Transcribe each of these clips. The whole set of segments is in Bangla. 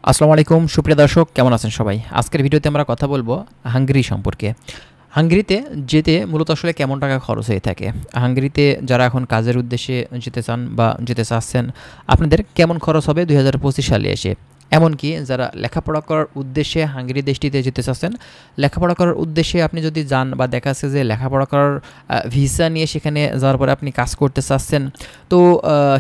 আসসালামু আলাইকুম সুপ্রিয় দর্শক, কেমন আছেন সবাই? আজকের ভিডিওতে আমরা কথা বলবো হাঙ্গেরি সম্পর্কে। হাঙ্গেরিতে যেতে মূলত আসলে কেমন টাকা খরচ হয়ে থাকে? হাঙ্গেরিতে যারা এখন কাজের উদ্দেশ্যে যেতে চান বা যেতে চাচ্ছেন, আপনাদের কেমন খরচ হবে ২০২৫ সালে এসে? এমনকি যারা লেখাপড়া করার উদ্দেশ্যে হাঙ্গেরি দেশটিতে যেতে চাচ্ছেন, লেখাপড়া করার উদ্দেশ্যে আপনি যদি যান বা দেখা যাচ্ছে যে লেখাপড়া করার ভিসা নিয়ে সেখানে যাওয়ার পরে আপনি কাজ করতে চাচ্ছেন, তো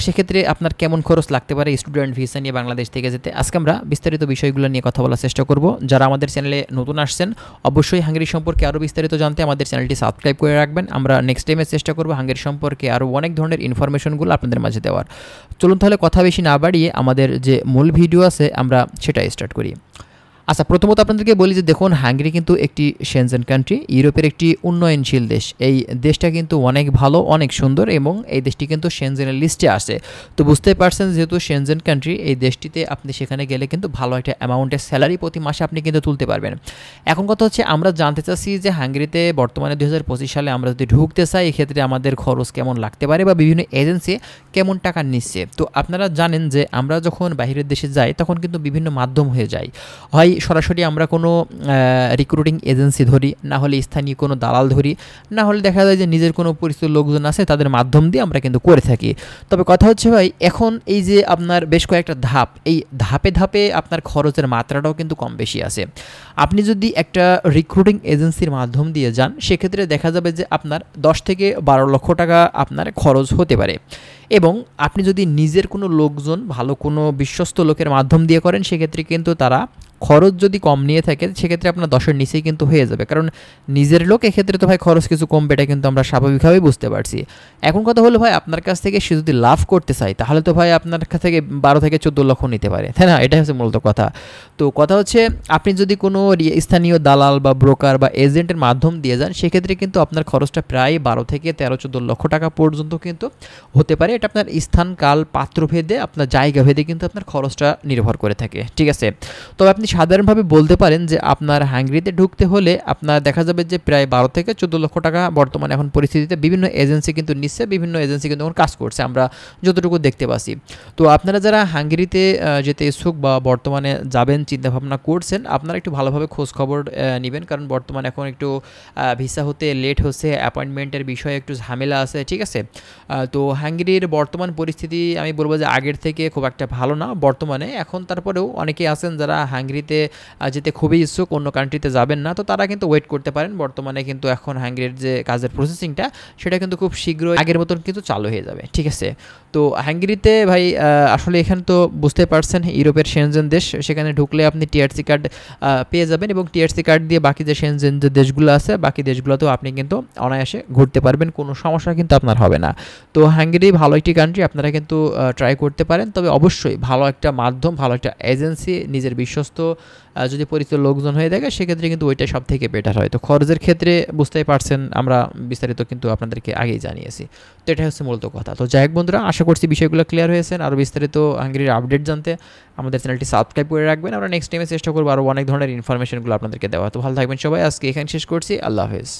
সেক্ষেত্রে আপনার কেমন খরচ লাগতে পারে স্টুডেন্ট ভিসা নিয়ে বাংলাদেশ থেকে যেতে? আজকে আমরা বিস্তারিত বিষয়গুলো নিয়ে কথা বলার চেষ্টা করব। যারা আমাদের চ্যানেলে নতুন আসছেন, অবশ্যই হাঙ্গেরি সম্পর্কে আরও বিস্তারিত জানতে আমাদের চ্যানেলটি সাবস্ক্রাইব করে রাখবেন। আমরা নেক্সট টাইমে চেষ্টা করব হাঙ্গেরি সম্পর্কে আরও অনেক ধরনের ইনফরমেশনগুলো আপনাদের মাঝে দেওয়ার। চলুন তাহলে কথা বেশি না বাড়িয়ে আমাদের যে মূল ভিডিও আছে আমরা সেটা স্টার্ট করি। আচ্ছা, প্রথমত আপনাদেরকে বলি যে দেখুন, হাঙ্গেরি কিন্তু একটি সেনজেন কান্ট্রি, ইউরোপের একটি উন্নয়নশীল দেশ। এই দেশটা কিন্তু অনেক ভালো, অনেক সুন্দর এবং এই দেশটি কিন্তু সেনজেনের লিস্টে আসে। তো বুঝতেই পারছেন, যেহেতু সেনজেন কান্ট্রি, এই দেশটিতে আপনি সেখানে গেলে কিন্তু ভালো একটা অ্যামাউন্টের স্যালারি প্রতি মাসে আপনি কিন্তু তুলতে পারবেন। এখন কথা হচ্ছে, আমরা জানতে চাচ্ছি যে হাঙ্গেরিতে বর্তমানে ২০২৫ সালে আমরা যদি ঢুকতে চাই, এক্ষেত্রে আমাদের খরচ কেমন লাগতে পারে বা বিভিন্ন এজেন্সি কেমন টাকা নিচ্ছে। তো আপনারা জানেন যে আমরা যখন বাইরের দেশে যাই তখন কিন্তু বিভিন্ন মাধ্যম হয়ে যায়। হয় সরাসরি আমরা কোনো রিক্রুটিং এজেন্সি ধরি, না হলে স্থানীয় কোনো দালাল ধরি, না হলে দেখা যায় যে নিজের কোনো পরিচিত লোকজন আছে তাদের মাধ্যম দিয়ে আমরা কিন্তু করে থাকি। তবে কথা হচ্ছে ভাই, এখন এই যে আপনার বেশ কয়েকটা ধাপ, এই ধাপে ধাপে আপনার খরচের মাত্রাটাও কিন্তু কম বেশি আছে। আপনি যদি একটা রিক্রুটিং এজেন্সির মাধ্যম দিয়ে যান, সেক্ষেত্রে দেখা যাবে যে আপনার ১০ থেকে ১২ লক্ষ টাকা আপনার খরচ হতে পারে। এবং আপনি যদি নিজের কোনো লোকজন, ভালো কোনো বিশ্বস্ত লোকের মাধ্যম দিয়ে করেন, সেক্ষেত্রে কিন্তু তারা খরচ যদি কম নিয়ে থাকে, সেক্ষেত্রে আপনার ১০-এর নিচেই কিন্তু হয়ে যাবে। কারণ নিজের লোক, এক্ষেত্রে তো ভাই খরচ কিছু কমবে, এটা কিন্তু আমরা স্বাভাবিকভাবেই বুঝতে পারছি। এখন কথা হলো ভাই, আপনার কাছ থেকে সে যদি লাভ করতে চায়, তাহলে তো ভাই আপনার কাছ থেকে ১২ থেকে ১৪ লক্ষ নিতে পারে, তাই না? এটাই হচ্ছে মূলত কথা। তো কথা হচ্ছে, আপনি যদি কোনো স্থানীয় দালাল বা ব্রোকার বা এজেন্টের মাধ্যম দিয়ে যান, সেক্ষেত্রে কিন্তু আপনার খরচটা প্রায় ১২ থেকে ১৩-১৪ লক্ষ টাকা পর্যন্ত কিন্তু হতে পারে। এটা আপনার স্থান, কাল, পাত্রভেদে, আপনার জায়গা ভেদে কিন্তু আপনার খরচটা নির্ভর করে থাকে, ঠিক আছে? তবে আপনি সাধারণভাবে বলতে পারেন যে আপনার হাঙ্গেরিতে ঢুকতে হলে আপনার দেখা যাবে যে প্রায় ১২ থেকে ১৪ লক্ষ টাকা বর্তমানে এখন পরিস্থিতিতে বিভিন্ন এজেন্সি কিন্তু নিচ্ছে, বিভিন্ন এজেন্সি কিন্তু এখন কাজ করছে, আমরা যতটুকু দেখতে পাচ্ছি। তো আপনারা যারা হাঙ্গেরিতে যেতে ইচ্ছুক বা বর্তমানে যাবেন চিন্তাভাবনা করছেন, আপনারা একটু ভালোভাবে খোঁজখবর নেবেন, কারণ বর্তমানে এখন একটু ভিসা হতে লেট হচ্ছে, অ্যাপয়েন্টমেন্টের বিষয়ে একটু ঝামেলা আছে, ঠিক আছে? তো হাঙ্গেরির বর্তমান পরিস্থিতি আমি বলবো যে আগের থেকে খুব একটা ভালো না বর্তমানে। এখন তারপরেও অনেকেই আছেন যারা হাঙ্গেরিতে যেতে খুবই ইচ্ছুক, অন্য কান্ট্রিতে যাবেন না, তো তারা কিন্তু ওয়েট করতে পারেন। বর্তমানে কিন্তু এখন হাঙ্গেরির যে কাজের প্রসেসিংটা, সেটা কিন্তু খুব শীঘ্রই আগের মতন কিন্তু চালু হয়ে যাবে, ঠিক আছে? তো হাঙ্গেরিতে ভাই আসলে এখানে তো বুঝতে পারছেন, ইউরোপের সেনজেন দেশ, সেখানে ঢুকলে আপনি টিআরসি কার্ড পেয়ে যাবেন এবং টিআরসি কার্ড দিয়ে বাকি যে সেনজেন যে দেশগুলো আছে, বাকি দেশগুলোতেও আপনি কিন্তু অনায়াসে ঘুরতে পারবেন, কোনো সমস্যা কিন্তু আপনার হবে না। তো হাঙ্গেরি ভালো একটি কান্ট্রি, আপনারা কিন্তু ট্রাই করতে পারেন। তবে অবশ্যই ভালো একটা মাধ্যম, ভালো একটা এজেন্সি, নিজের বিশ্বস্ত যদি পরিচিত লোকজন হয়ে থাকে, সেক্ষেত্রে কিন্তু ওইটা সব থেকে বেটার হয়। তো খরচের ক্ষেত্রে বুঝতেই পারছেন, আমরা বিস্তারিত কিন্তু আপনাদেরকে আগেই জানিয়েছি। তো এটা হচ্ছে মূলত কথা। তো যাই হোক বন্ধুরা, আশা করছি বিষয়গুলো ক্লিয়ার হয়েছেন। আরও বিস্তারিত হাঙ্গেরির আপডেট জানতে আমাদের চ্যানেলটি সাবস্ক্রাইব করে রাখবেন। আমরা নেক্সট টাইমে চেষ্টা করবো আরও অনেক ধরনের ইনফরমেশনগুলো আপনাদেরকে দেওয়া। তো ভালো থাকবেন সবাই, আজকে এখানে শেষ করছি। আল্লাহ হাফেজ।